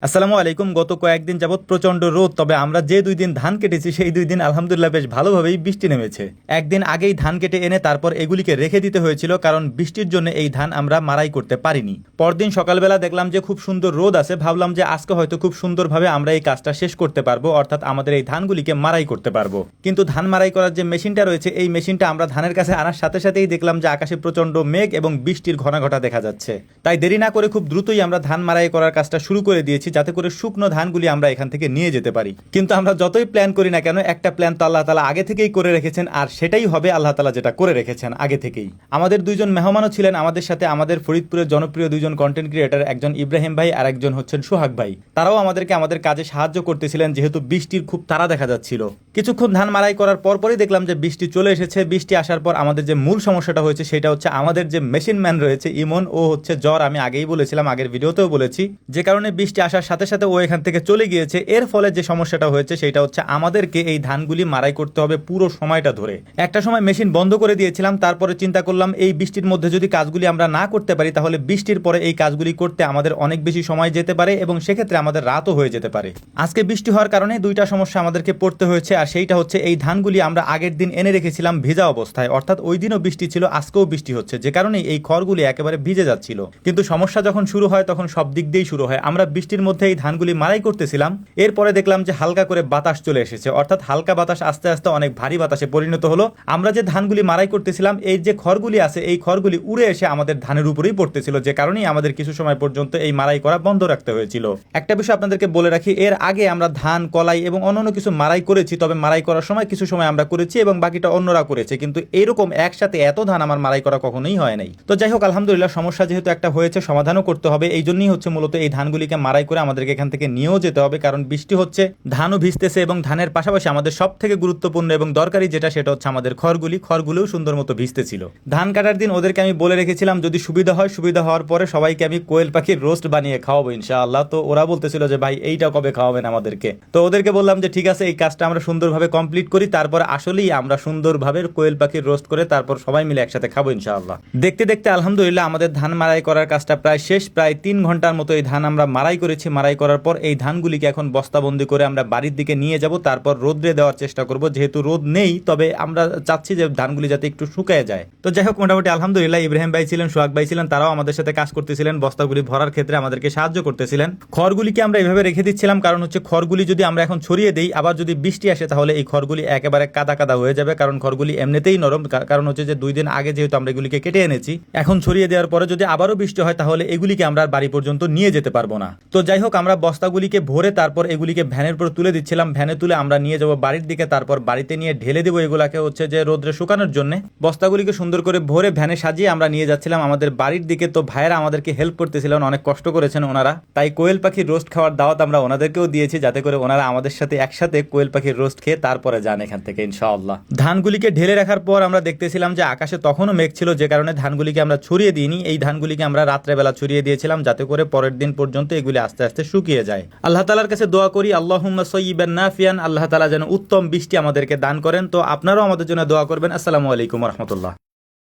আসসালামু আলাইকুম। গত কয়েকদিন যাবৎ প্রচন্ড রোদ, তবে আমরা যে 2 দিন ধান কেটেছি সেই 2 দিন আলহামদুলিল্লাহ বেশ ভালোভাবেই বৃষ্টি নেমেছে। একদিন আগেই ধান কেটে এনে তারপর এগুলিকে রেখে দিতে হয়েছিল, কারণ বৃষ্টির জন্য এই ধান আমরা মারাই করতে পারিনি। পরদিন সকালবেলা দেখলাম যে খুব সুন্দর রোদ আছে, ভাবলাম যে আজকে হয়তো খুব সুন্দরভাবে আমরা এই কাজটা শেষ করতে পারবো, অর্থাৎ আমাদের এই ধানগুলিকে মারাই করতে পারবো। কিন্তু ধান মারাই করার যে মেশিনটা রয়েছে, এই মেশিনটা আমরা ধানের কাছে আনার সাথে সাথেই দেখলাম যে আকাশে প্রচন্ড মেঘ এবং বৃষ্টির ঘটা দেখা যাচ্ছে। তাই দেরি না করে খুব দ্রুতই আমরা ধান মারাই করার কাজটা শুরু করে দিয়েছি, যাতে করে শুকনো ধানগুলি আমরা এখান থেকে নিয়ে যেতে পারি। কিন্তু আমরা যতই প্ল্যান করি না কেন, একটা প্ল্যান তো আল্লাহ তাআলা আগে থেকেই করে রেখেছেন, আর সেটাই হবে আল্লাহ তাআলা যেটা করে রেখেছেন আগে থেকেই। আমাদের 2জন মেহমানও ছিলেন আমাদের সাথে, আমাদের ফরিদপুরের জনপ্রিয় 2জন কন্টেন্ট ক্রিয়েটর, একজন ইব্রাহিম ভাই আর একজন হচ্ছেন সোহাগ ভাই। তারাও আমাদেরকে আমাদের কাজে সাহায্য করতেছিলেন, যেহেতু বৃষ্টির খুব তাড়া দেখা যাচ্ছিল। কিছুক্ষণ ধান মারাই করার পরপরই দেখলাম যে বৃষ্টি চলে এসেছে। বৃষ্টি আসার পর আমাদের যে মূল সমস্যাটা হয়েছে সেটা হচ্ছে আমাদের যে মেশিন ম্যান রয়েছে ইমন, ও হচ্ছে জ্বর। আমি আগেই বলেছিলাম, আগের ভিডিওতেও বলেছি, যে কারণে বৃষ্টি আসার সাথে সাথে ও এখান থেকে চলে গিয়েছে। এর ফলে যে সমস্যাটা হয়েছে সেটা হচ্ছে আমাদেরকে এই ধানগুলি মারাই করতে হবে পুরো সময়টা ধরে। একটা সময় মেশিন বন্ধ করে দিয়েছিলাম, তারপরে চিন্তা করলাম এই বৃষ্টির মধ্যে যদি কাজগুলি আমরা না করতে পারি, তাহলে বৃষ্টির পরে এই কাজগুলি করতে আমাদের অনেক বেশি সময় যেতে পারে এবং সেক্ষেত্রে আমাদের রাতও হয়ে যেতে পারে। আজকে বৃষ্টি হওয়ার কারণে 2টা সমস্যা আমাদেরকে পড়তে হয়েছে, আর সেইটা হচ্ছে এই ধানগুলি আমরা আগের দিন এনে রেখেছিলাম ভিজা অবস্থায়, অর্থাৎ ওই দিনও বৃষ্টি ছিল, আজকেও বৃষ্টি হচ্ছে, যে কারণে এই খড়গুলি একেবারে ভিজে যাচ্ছিল। কিন্তু সমস্যা যখন শুরু হয় তখন সব দিক দিয়েই শুরু হয়। আমরা বৃষ্টির মধ্যে এই ধানগুলি মারাই করতেছিলাম, এরপরে দেখলাম যে হালকা করে বাতাস চলে এসেছে, অর্থাৎ হালকা বাতাস আস্তে আস্তে অনেক ভারী বাতাসে পরিণত হলো। আমরা যে ধানগুলি মারাই করতেছিলাম, এই যে খড়গুলি আছে এই খড়গুলি উড়ে এসে আমাদের ধানের উপরেই পড়তেছিল, যে কারণেই আমাদের কিছু সময় পর্যন্ত এই মারাই করা বন্ধ রাখতে হয়েছিল। একটা বিষয় আপনাদেরকে বলে রাখি, এর আগে আমরা ধান, কলাই এবং অন্যান্য কিছু মারাই করেছি, তবে মারাই করার সময় কিছু সময় আমরা করেছি এবং বাকিটা অন্যরা করেছে, কিন্তু এরকম একসাথে এত ধান আমার মারাই করা কখনোই হয় নাই। তো যাই হোক, আলহামদুলিল্লাহ, সমস্যা যেহেতু একটা হয়েছে সমাধানও করতে হবে, এই জন্যই হচ্ছে মূলত এই ধানগুলিকে মারাই করে আমাদেরকে এখান থেকে নিয়েও যেতে হবে, কারণ বৃষ্টি হচ্ছে, ধানও ভিজতেছে এবং ধানের পাশাপাশি আমাদের সব থেকে গুরুত্বপূর্ণ এবং দরকারি যেটা সেটা হচ্ছে আমাদের খড়গুলোও সুন্দর মতো ভিজতেছিল। ধান কাটার দিন ওদেরকে আমি বলে রেখেছিলাম যদি সুবিধা হয়, সুবিধা হওয়ার পরে সবাইকে আমি কোয়েল পাখির রোস্ট বানিয়ে খাওয়াবো ইনশাআল্লাহ। তো ওরা বলতেছিল যে ভাই এইটা কবে খাওয়াবেন আমাদেরকে। তো ওদেরকে বললাম যে ঠিক আছে, এই কাজটা আমরা সুন্দরভাবে কমপ্লিট করি, তারপর আসলেই আমরা সুন্দরভাবে কোয়েল পাখির রোস্ট করে তারপর সবাই মিলে একসাথে খাবো ইনশাআল্লাহ। দেখতে দেখতে আলহামদুলিল্লাহ আমাদের ধান মারাই করার কাজটা প্রায় শেষ। প্রায় 3 ঘন্টার মতো এই ধান আমরা মারাই করেছি। মারাই করার পর এই ধানগুলিকে এখন বস্তাবন্দি করে আমরা বাড়ির দিকে নিয়ে যাব, তারপর রোদ্রে দেওয়ার চেষ্টা করব। যেহেতু রোদ নেই, তবে আমরা চাচ্ছি যে ধানগুলি যাতে একটু শুকায় যায়। তো যাই হোক, মোটামুটি আলহামদুলিল্লাহ ইব্রাহিম ভাই ছিলেন, সোহাগ ভাই ছিলেন, তারাও আমাদের সাথে কাজ করতেছিলেন, বস্তাগুলি ভরার ক্ষেত্রে আমাদেরকে সাহায্য করতেছিলেন। খড়গুলিকে আমরা এভাবে রেখে দিচ্ছিলাম, কারণ হচ্ছে খড়গুলি যদি আমরা এখন ছড়িয়ে দেই, আবার যদি বৃষ্টি আসে তাহলে এই খড়গুলি একেবারে কাদা কাদা হয়ে যাবে, কারণ খড়গুলি এমনিতেই নরম। কারণ হচ্ছে যে 2 দিন আগে যেহেতু আমরা এগুলিকে কেটে এনেছি, এখন ছড়িয়ে দেওয়ার পরে যদি আবারও বৃষ্টি হয় তাহলে এগুলিকে আমরা বাড়ি পর্যন্ত নিয়ে যেতে পারবো না। তো যাই হোক, আমরা বস্তাগুলিকে ভরে তারপর এগুলিকে ভ্যানের উপর তুলে দিচ্ছিলাম। ভ্যানে তুলে আমরা নিয়ে যাব বাড়ির দিকে, তারপর বাড়িতে নিয়ে ঢেলে দেবো এগুলাকে হচ্ছে যে রোদ্রে শুকানোর জন্য। বস্তাগুলিকে সুন্দর করে ভরে ভ্যানে সাজিয়ে আমরা নিয়ে যাচ্ছিলাম আমাদের বাড়ির দিকে। তো ভাইয়েরা আমাদেরকে হেল্প করতেছিলেন, অনেক কষ্ট করেছেন ওনারা, তাই কোয়েল পাখির রোস্ট খাওয়ার দাওয়াত আমরা ওনাদেরকেও দিয়েছি, যাতে করে ওনারা আমাদের সাথে একসাথে কোয়েল পাখির রোস্ট খেয়ে তারপরে যান এখান থেকে ইনশাআল্লাহ। ধানগুলিকে ঢেলে রাখার পর আমরা দেখতেছিলাম যে আকাশে তখনও মেঘ ছিল, যে কারণে ধানগুলিকে আমরা ছড়িয়ে দিইনি। এই ধানগুলিকে আমরা রাত্রেবেলা ছড়িয়ে দিয়েছিলাম, যাতে করে পরের দিন পর্যন্ত এগুলি আস্তে আস্তে শুকিয়ে যায়। আল্লাহ তাআলার কাছে দোয়া করি, আল্লাহুম্মা সাইয়্যিবান নাফিয়ান, আল্লাহ তাআলা যেন উত্তম বৃষ্টি আমাদেরকে দান করেন। তো আপনারাও আমাদের জন্য দোয়া করবেন। আসসালামু আলাইকুম ওয়া রাহমাতুল্লাহ।